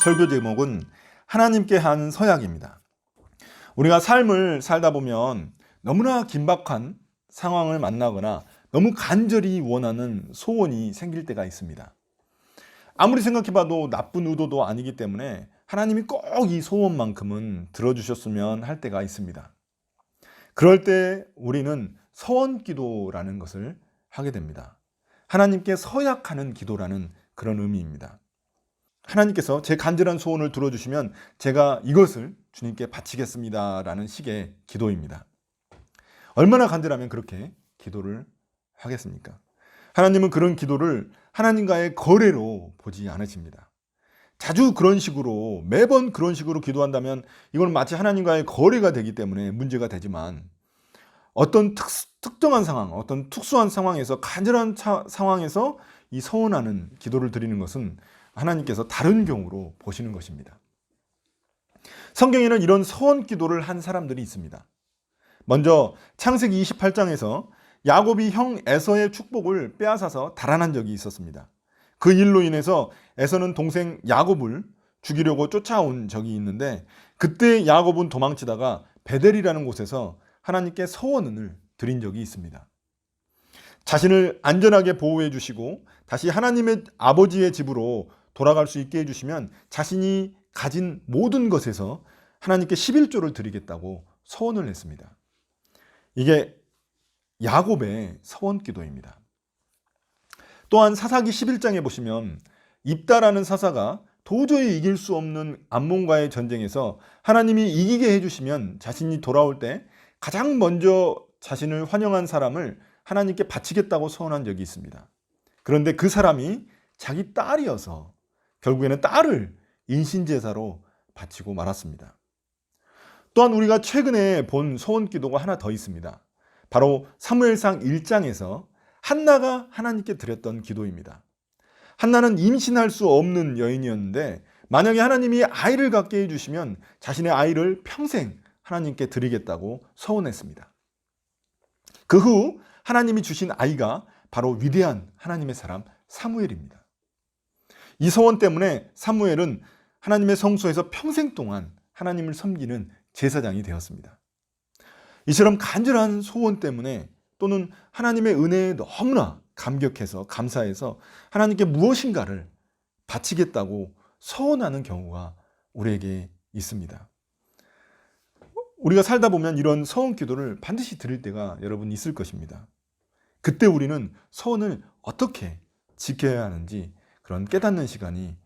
설교 제목은 하나님께 한 서약입니다. 우리가 삶을 살다 보면 너무나 긴박한 상황을 만나거나 너무 간절히 원하는 소원이 생길 때가 있습니다. 아무리 생각해봐도 나쁜 의도도 아니기 때문에 하나님이 꼭 이 소원만큼은 들어주셨으면 할 때가 있습니다. 그럴 때 우리는 서원 기도라는 것을 하게 됩니다. 하나님께 서약하는 기도라는 그런 의미입니다. 하나님께서 제 간절한 소원을 들어주시면 제가 이것을 주님께 바치겠습니다 라는 식의 기도입니다. 얼마나 간절하면 그렇게 기도를 하겠습니까? 하나님은 그런 기도를 하나님과의 거래로 보지 않으십니다. 자주 그런 식으로 매번 그런 식으로 기도한다면 이건 마치 하나님과의 거래가 되기 때문에 문제가 되지만 어떤 특정한 상황, 어떤 특수한 상황에서 간절한 상황에서 이 서원하는 기도를 드리는 것은 하나님께서 다른 경우로 보시는 것입니다. 성경에는 이런 서원 기도를 한 사람들이 있습니다. 먼저 창세기 28장에서 야곱이 형 에서의 축복을 빼앗아서 달아난 적이 있었습니다. 그 일로 인해서 에서는 동생 야곱을 죽이려고 쫓아온 적이 있는데 그때 야곱은 도망치다가 베델이라는 곳에서 하나님께 서원을 드린 적이 있습니다. 자신을 안전하게 보호해 주시고 다시 하나님의 아버지의 집으로 돌아갈 수 있게 해주시면 자신이 가진 모든 것에서 하나님께 11조를 드리겠다고 서원을 했습니다. 이게 야곱의 서원 기도입니다. 또한 사사기 11장에 보시면 입다라는 사사가 도저히 이길 수 없는 암몬과의 전쟁에서 하나님이 이기게 해주시면 자신이 돌아올 때 가장 먼저 자신을 환영한 사람을 하나님께 바치겠다고 서원한 적이 있습니다. 그런데 그 사람이 자기 딸이어서 결국에는 딸을 인신제사로 바치고 말았습니다. 또한 우리가 최근에 본 서원 기도가 하나 더 있습니다. 바로 사무엘상 1장에서 한나가 하나님께 드렸던 기도입니다. 한나는 임신할 수 없는 여인이었는데 만약에 하나님이 아이를 갖게 해주시면 자신의 아이를 평생 하나님께 드리겠다고 서원했습니다. 그 후 하나님이 주신 아이가 바로 위대한 하나님의 사람 사무엘입니다. 이 서원 때문에 사무엘은 하나님의 성소에서 평생 동안 하나님을 섬기는 제사장이 되었습니다. 이처럼 간절한 소원 때문에 또는 하나님의 은혜에 너무나 감격해서 감사해서 하나님께 무엇인가를 바치겠다고 서원하는 경우가 우리에게 있습니다. 우리가 살다 보면 이런 서원 기도를 반드시 드릴 때가 여러분 있을 것입니다. 그때 우리는 서원을 어떻게 지켜야 하는지 그런 깨닫는 시간이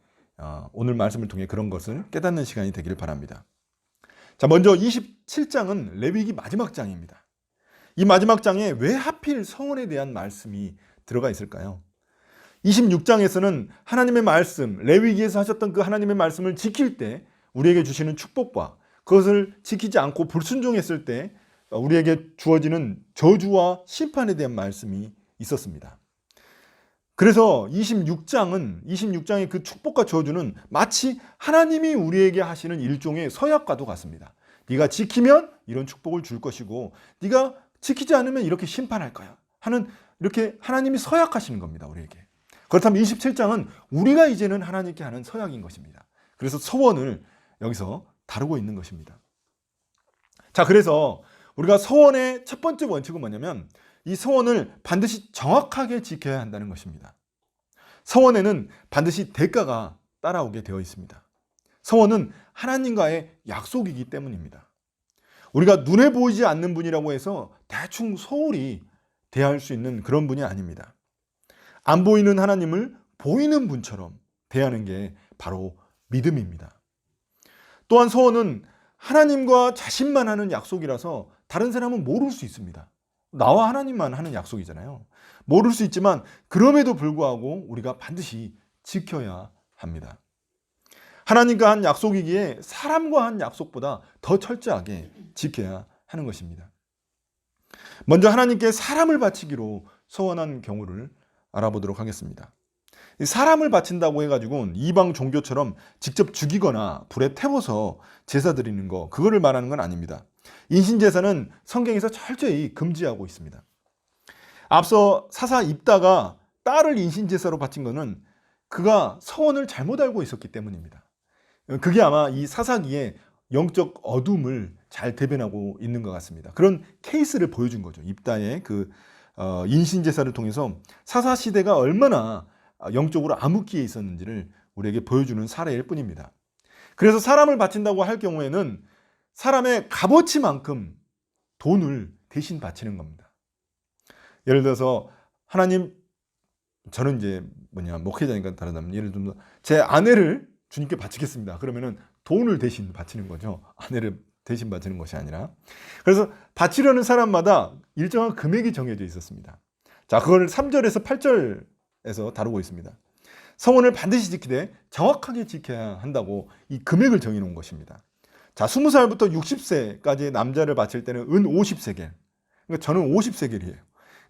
오늘 말씀을 통해 그런 것을 깨닫는 시간이 되기를 바랍니다. 자, 먼저 27장은 레위기 마지막 장입니다. 이 마지막 장에 왜 하필 서원에 대한 말씀이 들어가 있을까요? 26장에서는 하나님의 말씀, 레위기에서 하셨던 그 하나님의 말씀을 지킬 때 우리에게 주시는 축복과 그것을 지키지 않고 불순종했을 때 우리에게 주어지는 저주와 심판에 대한 말씀이 있었습니다. 그래서 26장의 그 축복과 저주는 마치 하나님이 우리에게 하시는 일종의 서약과도 같습니다. 네가 지키면 이런 축복을 줄 것이고 네가 지키지 않으면 이렇게 심판할 거야 하는 이렇게 하나님이 서약하시는 겁니다. 우리에게. 그렇다면 27장은 우리가 이제는 하나님께 하는 서약인 것입니다. 그래서 서원을 여기서 다루고 있는 것입니다. 자, 그래서 우리가 서원의 첫 번째 원칙은 뭐냐면 이 서원을 반드시 정확하게 지켜야 한다는 것입니다. 서원에는 반드시 대가가 따라오게 되어 있습니다. 서원은 하나님과의 약속이기 때문입니다. 우리가 눈에 보이지 않는 분이라고 해서 대충 소홀히 대할 수 있는 그런 분이 아닙니다. 안 보이는 하나님을 보이는 분처럼 대하는 게 바로 믿음입니다. 또한 서원은 하나님과 자신만 하는 약속이라서 다른 사람은 모를 수 있습니다. 나와 하나님만 하는 약속이잖아요. 모를 수 있지만 그럼에도 불구하고 우리가 반드시 지켜야 합니다. 하나님과 한 약속이기에 사람과 한 약속보다 더 철저하게 지켜야 하는 것입니다. 먼저 하나님께 사람을 바치기로 서원한 경우를 알아보도록 하겠습니다. 사람을 바친다고 해가지고 이방 종교처럼 직접 죽이거나 불에 태워서 제사 드리는 거, 그거를 말하는 건 아닙니다. 인신제사는 성경에서 철저히 금지하고 있습니다. 앞서 사사 입다가 딸을 인신제사로 바친 것은 그가 서원을 잘못 알고 있었기 때문입니다. 그게 아마 이 사사기의 영적 어둠을 잘 대변하고 있는 것 같습니다. 그런 케이스를 보여준 거죠. 입다의 그 인신제사를 통해서 사사 시대가 얼마나 영적으로 암흑기에 있었는지를 우리에게 보여주는 사례일 뿐입니다. 그래서 사람을 바친다고 할 경우에는 사람의 값어치만큼 돈을 대신 바치는 겁니다. 예를 들어서 하나님, 저는 이제 목회자니까 다르다면, 예를 들면 제 아내를 주님께 바치겠습니다. 그러면은 돈을 대신 바치는 거죠. 아내를 대신 바치는 것이 아니라. 그래서 바치려는 사람마다 일정한 금액이 정해져 있었습니다. 자, 그걸 3절에서 8절에서 다루고 있습니다. 성원을 반드시 지키되 정확하게 지켜야 한다고 이 금액을 정해놓은 것입니다. 자, 20살부터 60세까지의 남자를 바칠 때는 은 50세겔. 그러니까 저는 50세겔이에요.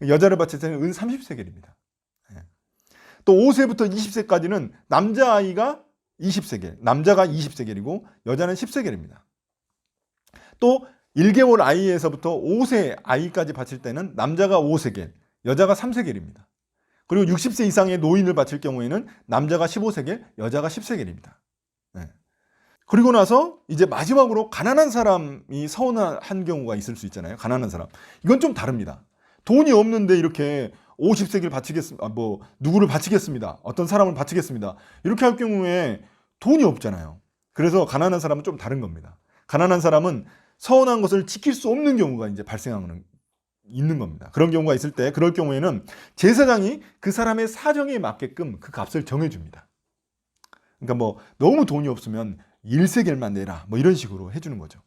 여자를 바칠 때는 은 30세겔입니다. 또 5세부터 20세까지는 남자아이가 20세겔, 남자가 20세겔이고 여자는 10세겔입니다. 또 1개월 아이에서부터 5세 아이까지 바칠 때는 남자가 5세겔, 여자가 3세겔입니다. 그리고 60세 이상의 노인을 바칠 경우에는 남자가 15세겔, 여자가 10세겔입니다. 그리고 나서 이제 마지막으로 가난한 사람이 서원한 경우가 있을 수 있잖아요. 가난한 사람. 이건 좀 다릅니다. 돈이 없는데 이렇게 50세겔 바치겠습니다. 누구를 바치겠습니다. 어떤 사람을 바치겠습니다. 이렇게 할 경우에 돈이 없잖아요. 그래서 가난한 사람은 좀 다른 겁니다. 가난한 사람은 서원한 것을 지킬 수 없는 경우가 이제 발생하는 있는 겁니다. 그런 경우가 있을 때, 그럴 경우에는 제사장이 그 사람의 사정에 맞게끔 그 값을 정해줍니다. 그러니까 너무 돈이 없으면 1세겔만 내라, 이런 식으로 해주는 거죠.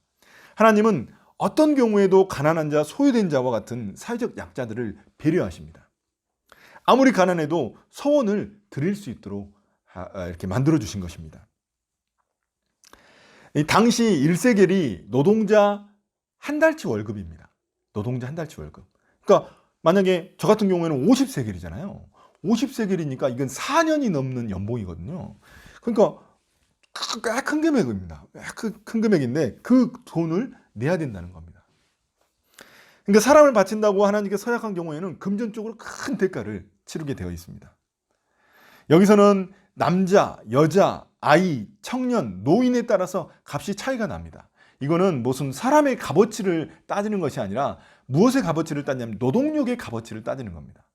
하나님은 어떤 경우에도 가난한 자, 소외된 자와 같은 사회적 약자들을 배려하십니다. 아무리 가난해도 서원을 드릴 수 있도록 이렇게 만들어 주신 것입니다. 당시 1세겔이 노동자 한 달치 월급입니다. 노동자 한 달치 월급. 그러니까 만약에 저 같은 경우에는 50세겔이잖아요. 50세겔이니까 이건 4년이 넘는 연봉이거든요. 그러니까 꽤 큰 금액입니다. 큰 금액인데 그 돈을 내야 된다는 겁니다. 그러니까 사람을 바친다고 하나님께 서약한 경우에는 금전적으로 큰 대가를 치르게 되어 있습니다. 여기서는 남자, 여자, 아이, 청년, 노인에 따라서 값이 차이가 납니다. 이거는 무슨 사람의 값어치를 따지는 것이 아니라 무엇의 값어치를 따지냐면 노동력의 값어치를 따지는 겁니다.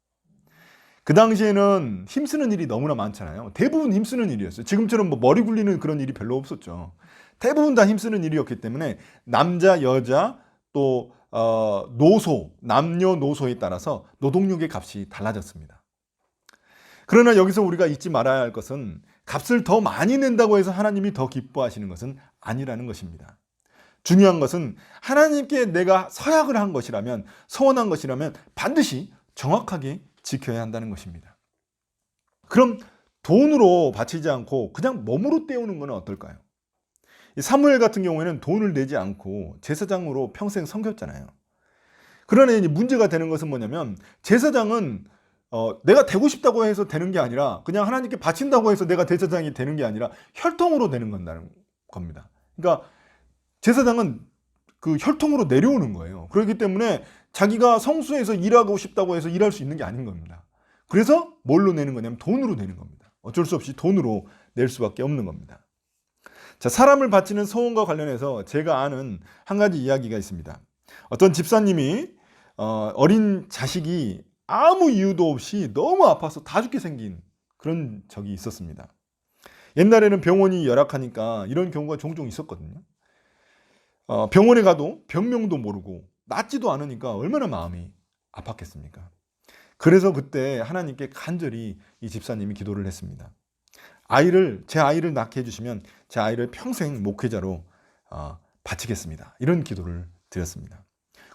그 당시에는 힘쓰는 일이 너무나 많잖아요. 대부분 힘쓰는 일이었어요. 지금처럼 머리 굴리는 그런 일이 별로 없었죠. 대부분 다 힘쓰는 일이었기 때문에 남자, 여자, 또 노소, 남녀노소에 따라서 노동력의 값이 달라졌습니다. 그러나 여기서 우리가 잊지 말아야 할 것은 값을 더 많이 낸다고 해서 하나님이 더 기뻐하시는 것은 아니라는 것입니다. 중요한 것은 하나님께 내가 서약을 한 것이라면, 서원한 것이라면 반드시 정확하게 지켜야 한다는 것입니다. 그럼 돈으로 바치지 않고 그냥 몸으로 때우는 건 어떨까요? 사무엘 같은 경우에는 돈을 내지 않고 제사장으로 평생 섬겼잖아요. 그러나 이제 문제가 되는 것은 뭐냐면, 제사장은 내가 되고 싶다고 해서 되는 게 아니라, 그냥 하나님께 바친다고 해서 내가 제사장이 되는 게 아니라 혈통으로 되는 겁니다. 그러니까 제사장은 그 혈통으로 내려오는 거예요. 그렇기 때문에 자기가 성소에서 일하고 싶다고 해서 일할 수 있는 게 아닌 겁니다. 그래서 뭘로 내는 거냐면 돈으로 내는 겁니다. 어쩔 수 없이 돈으로 낼 수밖에 없는 겁니다. 자, 사람을 바치는 서원과 관련해서 제가 아는 한 가지 이야기가 있습니다. 어떤 집사님이 어린 자식이 아무 이유도 없이 너무 아파서 다 죽게 생긴 그런 적이 있었습니다. 옛날에는 병원이 열악하니까 이런 경우가 종종 있었거든요. 병원에 가도 병명도 모르고 낫지도 않으니까 얼마나 마음이 아팠겠습니까? 그래서 그때 하나님께 간절히 이 집사님이 기도를 했습니다. 제 아이를 낳게 해주시면 제 아이를 평생 목회자로 바치겠습니다. 이런 기도를 드렸습니다.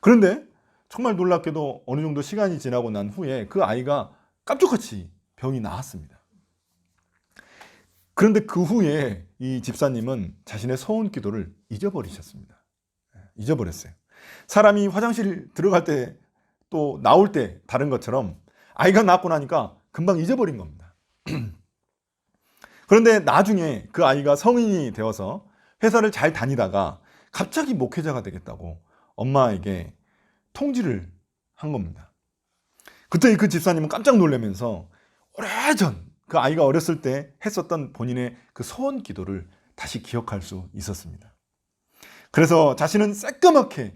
그런데 정말 놀랍게도 어느 정도 시간이 지나고 난 후에 그 아이가 깜짝같이 병이 나았습니다. 그런데 그 후에 이 집사님은 자신의 서원 기도를 잊어버리셨습니다. 잊어버렸어요. 사람이 화장실 들어갈 때 또 나올 때 다른 것처럼 아이가 낳고 나니까 금방 잊어버린 겁니다. 그런데 나중에 그 아이가 성인이 되어서 회사를 잘 다니다가 갑자기 목회자가 되겠다고 엄마에게 통지를 한 겁니다. 그때 그 집사님은 깜짝 놀라면서 오래전 그 아이가 어렸을 때 했었던 본인의 그 소원 기도를 다시 기억할 수 있었습니다. 그래서 자신은 새까맣게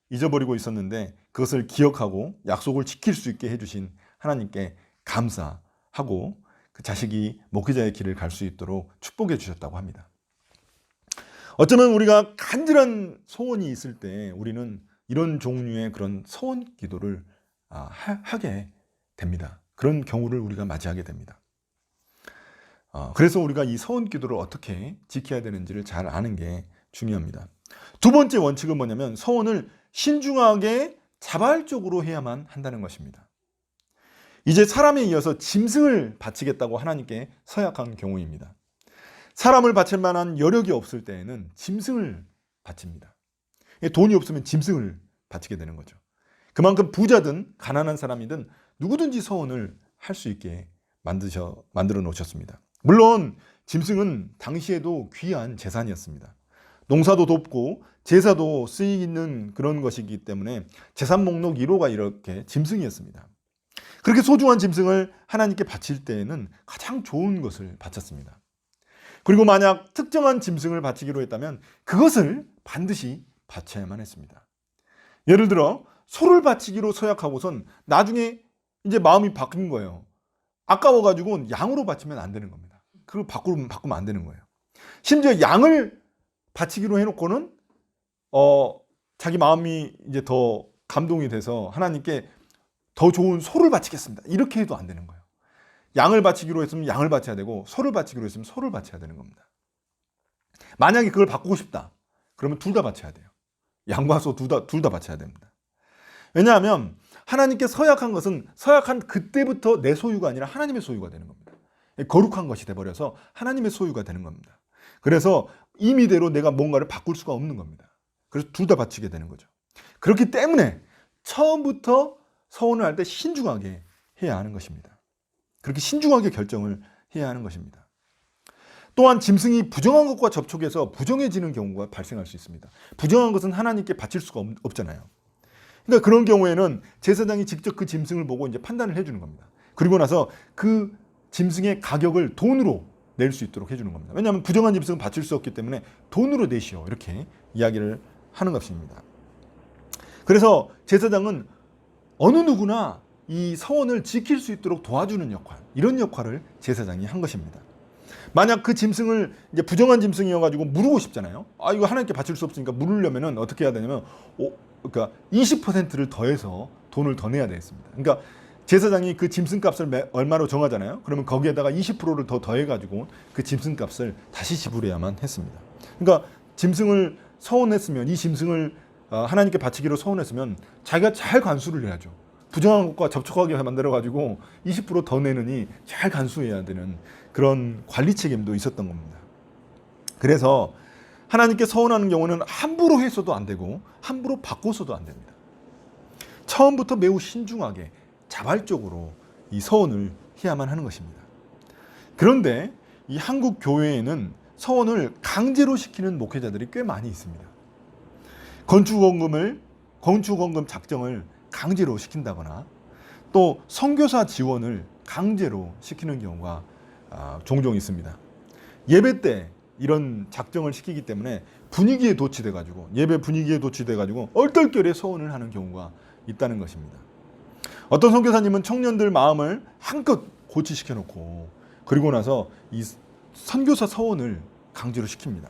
잊어버리고 있었는데 그것을 기억하고 약속을 지킬 수 있게 해주신 하나님께 감사하고 그 자식이 목회자의 길을 갈 수 있도록 축복해 주셨다고 합니다. 어쩌면 우리가 간절한 소원이 있을 때 우리는 이런 종류의 그런 소원 기도를 하게 됩니다. 그런 경우를 우리가 맞이하게 됩니다. 그래서 우리가 이 소원 기도를 어떻게 지켜야 되는지를 잘 아는 게 중요합니다. 두 번째 원칙은 뭐냐면 소원을 신중하게 자발적으로 해야만 한다는 것입니다. 이제 사람에 이어서 짐승을 바치겠다고 하나님께 서약한 경우입니다. 사람을 바칠 만한 여력이 없을 때에는 짐승을 바칩니다. 돈이 없으면 짐승을 바치게 되는 거죠. 그만큼 부자든 가난한 사람이든 누구든지 소원을 할 수 있게 만들어 놓으셨습니다. 물론 짐승은 당시에도 귀한 재산이었습니다. 농사도 돕고 제사도 쓰이는 그런 것이기 때문에 재산 목록 1호가 이렇게 짐승이었습니다. 그렇게 소중한 짐승을 하나님께 바칠 때에는 가장 좋은 것을 바쳤습니다. 그리고 만약 특정한 짐승을 바치기로 했다면 그것을 반드시 바쳐야만 했습니다. 예를 들어 소를 바치기로 서약하고선 나중에 이제 마음이 바뀐 거예요. 아까워가지고 양으로 바치면 안 되는 겁니다. 그걸 바꾸면 안 되는 거예요. 심지어 양을 바치기로 해놓고는 자기 마음이 이제 더 감동이 돼서 하나님께 더 좋은 소를 바치겠습니다. 이렇게 해도 안 되는 거예요. 양을 바치기로 했으면 양을 바쳐야 되고 소를 바치기로 했으면 소를 바쳐야 되는 겁니다. 만약에 그걸 바꾸고 싶다. 그러면 둘 다 바쳐야 돼요. 양과 소 둘 다 바쳐야 됩니다. 왜냐하면 하나님께 서약한 것은 서약한 그때부터 내 소유가 아니라 하나님의 소유가 되는 겁니다. 거룩한 것이 돼버려서 하나님의 소유가 되는 겁니다. 그래서 임의대로 내가 뭔가를 바꿀 수가 없는 겁니다. 그래서 둘 다 바치게 되는 거죠. 그렇기 때문에 처음부터 서원을 할 때 신중하게 해야 하는 것입니다. 그렇게 신중하게 결정을 해야 하는 것입니다. 또한 짐승이 부정한 것과 접촉해서 부정해지는 경우가 발생할 수 있습니다. 부정한 것은 하나님께 바칠 수가 없잖아요. 그러니까 그런 경우에는 제사장이 직접 그 짐승을 보고 이제 판단을 해주는 겁니다. 그리고 나서 그 짐승의 가격을 돈으로 낼 수 있도록 해주는 겁니다. 왜냐하면 부정한 짐승은 바칠 수 없기 때문에 돈으로 내시오 이렇게 이야기를 하는 것입니다. 그래서 제사장은 어느 누구나 이 서원을 지킬 수 있도록 도와주는 역할, 이런 역할을 제사장이 한 것입니다. 만약 그 짐승을 이제 부정한 짐승이어가지고 물고 싶잖아요. 이거 하나님께 바칠 수 없으니까 물으려면은 어떻게 해야 되냐면, 그러니까 20%를 더해서 돈을 더 내야 되겠습니다. 그러니까 제사장이 그 짐승값을 얼마로 정하잖아요. 그러면 거기에다가 20%를 더 더해가지고 그 짐승값을 다시 지불해야만 했습니다. 그러니까 짐승을 서원했으면 이 짐승을 하나님께 바치기로 서원했으면 자기가 잘 간수를 해야죠. 부정한 것과 접촉하게 만들어가지고 20% 더 내느니 잘 간수해야 되는 그런 관리 책임도 있었던 겁니다. 그래서 하나님께 서원하는 경우는 함부로 해서도 안 되고 함부로 바꿔서도 안 됩니다. 처음부터 매우 신중하게 자발적으로 이 서원을 해야만 하는 것입니다. 그런데 이 한국 교회에는 서원을 강제로 시키는 목회자들이 꽤 많이 있습니다. 건축원금 작정을 강제로 시킨다거나 또 선교사 지원을 강제로 시키는 경우가 종종 있습니다. 예배 때 이런 작정을 시키기 때문에 예배 분위기에 도취돼가지고 얼떨결에 서원을 하는 경우가 있다는 것입니다. 어떤 선교사님은 청년들 마음을 한껏 고치시켜 놓고 그리고 나서 이 선교사 서원을 강제로 시킵니다.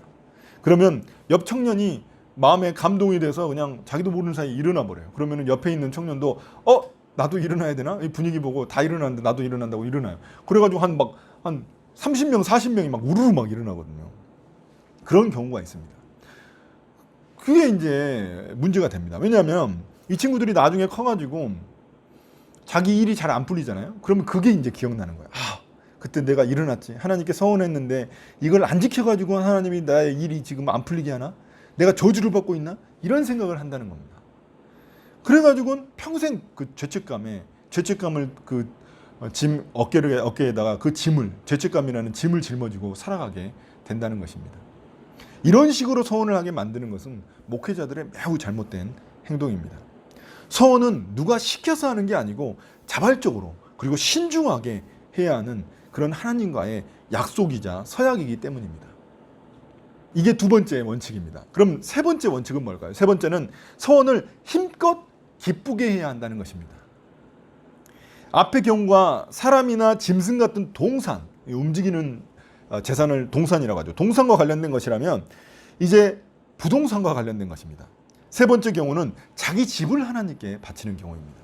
그러면 옆 청년이 마음에 감동이 돼서 그냥 자기도 모르는 사이에 일어나 버려요. 그러면 옆에 있는 청년도 나도 일어나야 되나? 이 분위기 보고 다 일어나는데 나도 일어난다고 일어나요. 그래가지고 한 30명, 40명이 막 우르르 막 일어나거든요. 그런 경우가 있습니다. 그게 이제 문제가 됩니다. 왜냐하면 이 친구들이 나중에 커가지고 자기 일이 잘 안 풀리잖아요. 그러면 그게 이제 기억나는 거예요. 그때 내가 일어났지. 하나님께 서원했는데 이걸 안 지켜가지고 하나님이 나의 일이 지금 안 풀리게 하나? 내가 저주를 받고 있나? 이런 생각을 한다는 겁니다. 그래가지고는 평생 그 죄책감을 어깨에다가 그 죄책감이라는 짐을 짊어지고 살아가게 된다는 것입니다. 이런 식으로 서원을 하게 만드는 것은 목회자들의 매우 잘못된 행동입니다. 서원은 누가 시켜서 하는 게 아니고 자발적으로 그리고 신중하게 해야 하는 그런 하나님과의 약속이자 서약이기 때문입니다. 이게 두 번째 원칙입니다. 그럼 세 번째 원칙은 뭘까요? 세 번째는 소원을 힘껏 기쁘게 해야 한다는 것입니다. 앞의 경우가 사람이나 짐승 같은 동산, 움직이는 재산을 동산이라고 하죠. 동산과 관련된 것이라면 이제 부동산과 관련된 것입니다. 세 번째 경우는 자기 집을 하나님께 바치는 경우입니다.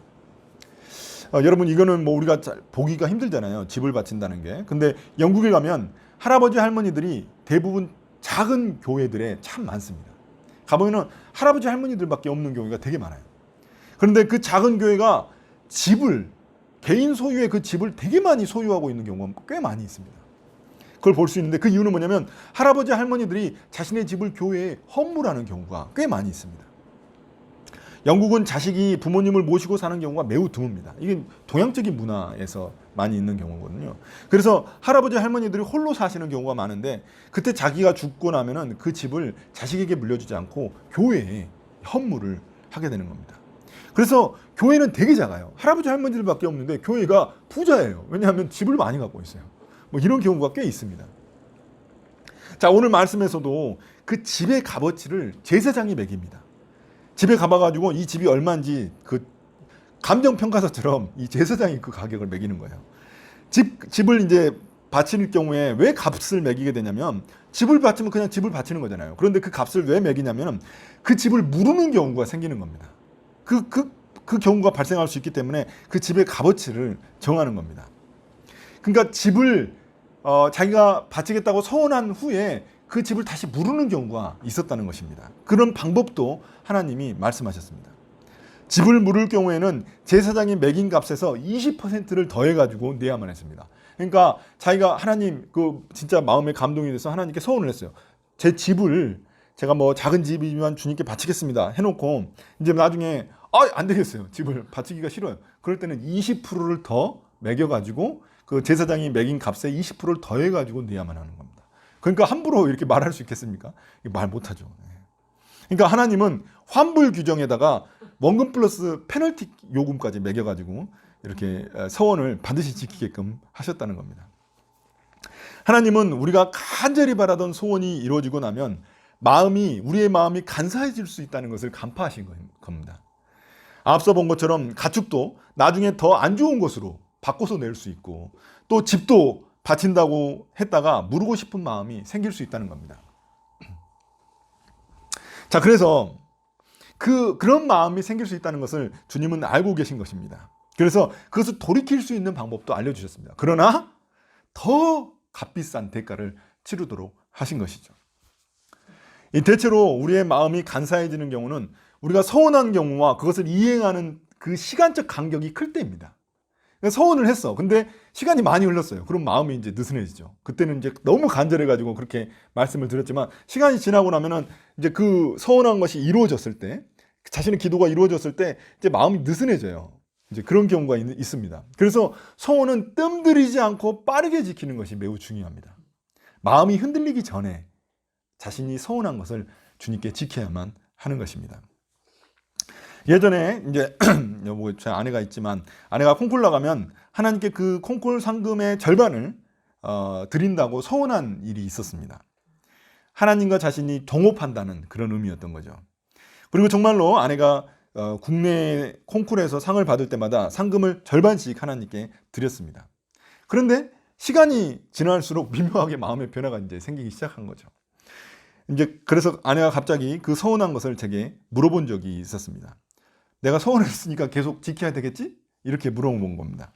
여러분 이거는 뭐 우리가 보기가 힘들잖아요. 집을 바친다는 게. 근데 영국에 가면 할아버지 할머니들이 대부분 작은 교회들에 참 많습니다. 가보면은 할아버지 할머니들밖에 없는 경우가 되게 많아요. 그런데 그 작은 교회가 집을 개인 소유의 그 집을 되게 많이 소유하고 있는 경우가 꽤 많이 있습니다. 그걸 볼 수 있는데 그 이유는 뭐냐면 할아버지 할머니들이 자신의 집을 교회에 헌물하는 경우가 꽤 많이 있습니다. 영국은 자식이 부모님을 모시고 사는 경우가 매우 드뭅니다. 이게 동양적인 문화에서 많이 있는 경우거든요. 그래서 할아버지 할머니들이 홀로 사시는 경우가 많은데 그때 자기가 죽고 나면은 그 집을 자식에게 물려주지 않고 교회에 헌물을 하게 되는 겁니다. 그래서 교회는 되게 작아요. 할아버지 할머니들밖에 없는데 교회가 부자예요. 왜냐하면 집을 많이 갖고 있어요. 뭐 이런 경우가 꽤 있습니다. 자, 오늘 말씀에서도 그 집의 값어치를 제사장이 매깁니다. 집에 가봐가지고 이 집이 얼마인지 그 감정평가서처럼 이 제사장이 그 가격을 매기는 거예요. 집을 이제 바칠 경우에 왜 값을 매기게 되냐면 집을 바치면 그냥 집을 바치는 거잖아요. 그런데 그 값을 왜 매기냐면 그 집을 무르는 경우가 생기는 겁니다. 그 경우가 발생할 수 있기 때문에 그 집의 값어치를 정하는 겁니다. 그러니까 집을 자기가 바치겠다고 서원한 후에 그 집을 다시 무르는 경우가 있었다는 것입니다. 그런 방법도 하나님이 말씀하셨습니다. 집을 무를 경우에는 제사장이 매긴 값에서 20%를 더해가지고 내야만 했습니다. 그러니까 자기가 하나님 진짜 마음에 감동이 돼서 하나님께 서원을 했어요. 제 집을 제가 뭐 작은 집이지만 주님께 바치겠습니다 해놓고 이제 나중에 안 되겠어요. 집을 바치기가 싫어요. 그럴 때는 20%를 더 매겨가지고 그 제사장이 매긴 값에 20%를 더해가지고 내야만 하는 겁니다. 그러니까 함부로 이렇게 말할 수 있겠습니까? 말 못하죠. 그러니까 하나님은 환불 규정에다가 원금 플러스 페널티 요금까지 매겨가지고 이렇게 서원을 반드시 지키게끔 하셨다는 겁니다. 하나님은 우리가 간절히 바라던 소원이 이루어지고 나면 우리의 마음이 간사해질 수 있다는 것을 간파하신 겁니다. 앞서 본 것처럼 가축도 나중에 더 안 좋은 것으로 바꿔서 낼 수 있고 또 집도 바친다고 했다가 무르고 싶은 마음이 생길 수 있다는 겁니다. 자, 그래서 그런 마음이 생길 수 있다는 것을 주님은 알고 계신 것입니다. 그래서 그것을 돌이킬 수 있는 방법도 알려주셨습니다. 그러나 더 값비싼 대가를 치르도록 하신 것이죠. 대체로 우리의 마음이 간사해지는 경우는 우리가 서운한 경우와 그것을 이행하는 그 시간적 간격이 클 때입니다. 서원을 했어. 근데 시간이 많이 흘렀어요. 그럼 마음이 이제 느슨해지죠. 그때는 이제 너무 간절해가지고 그렇게 말씀을 드렸지만 시간이 지나고 나면은 이제 그 서원한 것이 이루어졌을 때, 자신의 기도가 이루어졌을 때 이제 마음이 느슨해져요. 이제 그런 경우가 있습니다. 그래서 서원은 뜸들이지 않고 빠르게 지키는 것이 매우 중요합니다. 마음이 흔들리기 전에 자신이 서원한 것을 주님께 지켜야만 하는 것입니다. 예전에 이제 제 아내가 있지만 아내가 콩쿨 나가면 하나님께 그 콩쿨 상금의 절반을 드린다고 서원한 일이 있었습니다. 하나님과 자신이 동업한다는 그런 의미였던 거죠. 그리고 정말로 아내가 국내 콩쿨에서 상을 받을 때마다 상금을 절반씩 하나님께 드렸습니다. 그런데 시간이 지날수록 미묘하게 마음의 변화가 이제 생기기 시작한 거죠. 이제 그래서 아내가 갑자기 그 서운한 것을 제게 물어본 적이 있었습니다. 내가 서운을 했으니까 계속 지켜야 되겠지? 이렇게 물어본 겁니다.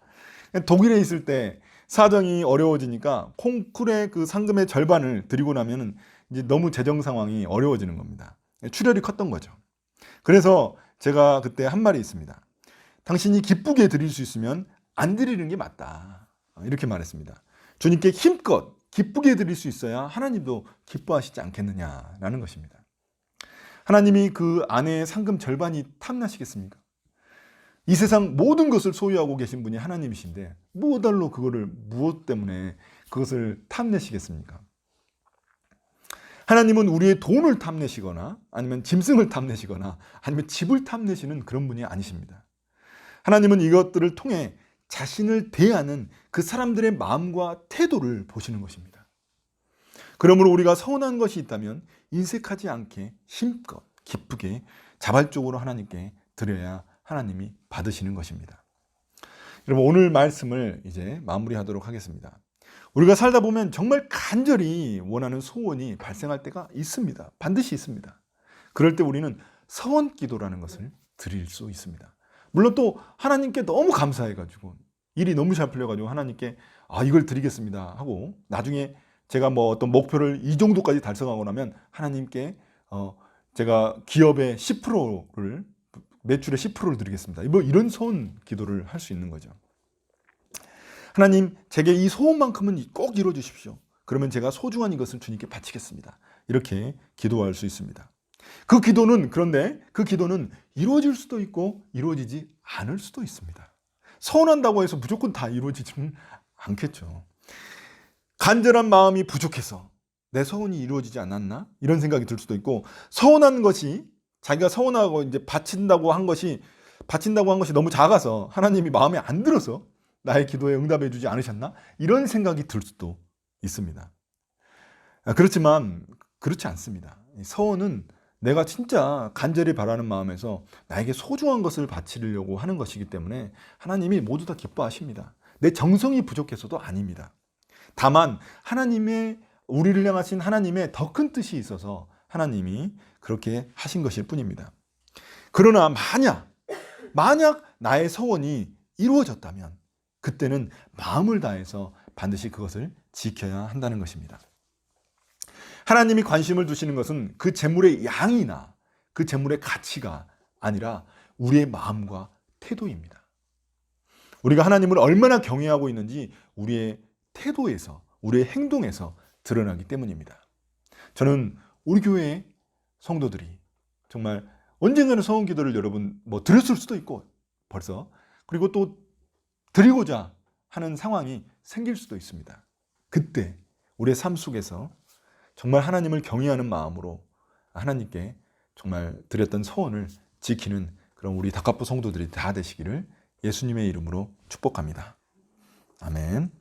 독일에 있을 때 사정이 어려워지니까 콩쿨의 그 상금의 절반을 드리고 나면은 이제 너무 재정 상황이 어려워지는 겁니다. 출혈이 컸던 거죠. 그래서 제가 그때 한 말이 있습니다. 당신이 기쁘게 드릴 수 있으면 안 드리는 게 맞다. 이렇게 말했습니다. 주님께 힘껏 기쁘게 드릴 수 있어야 하나님도 기뻐하시지 않겠느냐라는 것입니다. 하나님이 그 아내의 상금 절반이 탐나시겠습니까? 이 세상 모든 것을 소유하고 계신 분이 하나님이신데 무엇달로 그거를 무엇 때문에 그것을 탐내시겠습니까? 하나님은 우리의 돈을 탐내시거나 아니면 짐승을 탐내시거나 아니면 집을 탐내시는 그런 분이 아니십니다. 하나님은 이것들을 통해 자신을 대하는 그 사람들의 마음과 태도를 보시는 것입니다. 그러므로 우리가 서운한 것이 있다면 인색하지 않게 힘껏 기쁘게 자발적으로 하나님께 드려야 하나님이 받으시는 것입니다. 여러분, 오늘 말씀을 이제 마무리하도록 하겠습니다. 우리가 살다 보면 정말 간절히 원하는 소원이 발생할 때가 있습니다. 반드시 있습니다. 그럴 때 우리는 서원 기도라는 것을 드릴 수 있습니다. 물론 또 하나님께 너무 감사해가지고 일이 너무 잘 풀려가지고 하나님께 이걸 드리겠습니다 하고 나중에 제가 뭐 어떤 목표를 이 정도까지 달성하고 나면 하나님께 제가 기업의 10%를 매출의 10%를 드리겠습니다. 뭐 이런 소원 기도를 할 수 있는 거죠. 하나님, 제게 이 소원만큼은 꼭 이루어 주십시오. 그러면 제가 소중한 이것을 주님께 바치겠습니다. 이렇게 기도할 수 있습니다. 그런데 그 기도는 이루어질 수도 있고 이루어지지 않을 수도 있습니다. 서운한다고 해서 무조건 다 이루어지지는 않겠죠. 간절한 마음이 부족해서 내 서원이 이루어지지 않았나? 이런 생각이 들 수도 있고, 서운한 것이 자기가 서운하고 이제 바친다고 한 것이 너무 작아서 하나님이 마음에 안 들어서 나의 기도에 응답해 주지 않으셨나? 이런 생각이 들 수도 있습니다. 그렇지만 그렇지 않습니다. 서원은 내가 진짜 간절히 바라는 마음에서 나에게 소중한 것을 바치려고 하는 것이기 때문에 하나님이 모두 다 기뻐하십니다. 내 정성이 부족해서도 아닙니다. 다만 우리를 향하신 하나님의 더 큰 뜻이 있어서 하나님이 그렇게 하신 것일 뿐입니다. 그러나 만약 나의 소원이 이루어졌다면 그때는 마음을 다해서 반드시 그것을 지켜야 한다는 것입니다. 하나님이 관심을 두시는 것은 그 재물의 양이나 그 재물의 가치가 아니라 우리의 마음과 태도입니다. 우리가 하나님을 얼마나 경외하고 있는지 우리의 태도에서, 우리의 행동에서 드러나기 때문입니다. 저는 우리 교회의 성도들이 정말 언젠가는 서원 기도를 여러분 드렸을 수도 있고 벌써, 그리고 또 드리고자 하는 상황이 생길 수도 있습니다. 그때 우리의 삶 속에서 정말 하나님을 경외하는 마음으로 하나님께 정말 드렸던 서원을 지키는 그런 우리 다카포 성도들이 다 되시기를 예수님의 이름으로 축복합니다. 아멘.